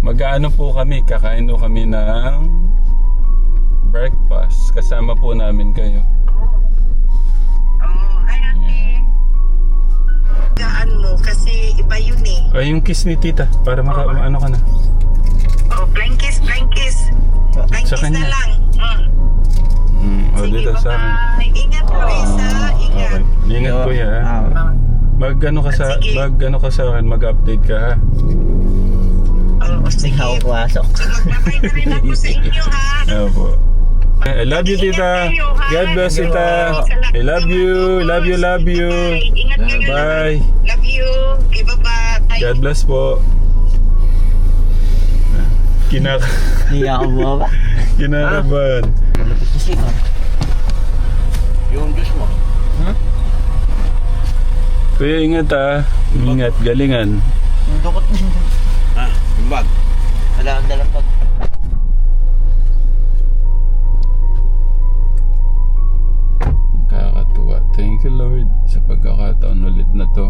Mag-aano po kami, kakain po kami ng breakfast. Kasama po namin kayo. Hi ate. Gaan mo kasi iba yun eh. Ay, yung kiss ni tita, para ano ka na. Flying kiss, flying kiss. Flying Sa kiss kanya. na lang. O, Sige, dito sa akin. bye-bye. Ingat po Isa, ingat. Okay. Ingat ko ya. Mag-ano ka sa, Sige. mag-ano ka sa akin, mag-update ka ha. Oo, Hindi sige. ako pumasok. So magbabay na rin ako sa inyo ha. Opo. I love you, tita. God bless, tita. I love you. Love you, love you. Ingat kayo. Bye. Love you. Okay, bye-bye. God bless po. Hindi ako bumaba. Kinakabahan. Malapit na siya. Yung juice mo. Kuya, ingat ha. Ingat, galingan. Yung dukot na yun. Yung bag. Wala kang dalang pag. Nakakatuwa. Thank you, Lord, sa pagkakataon ulit na to.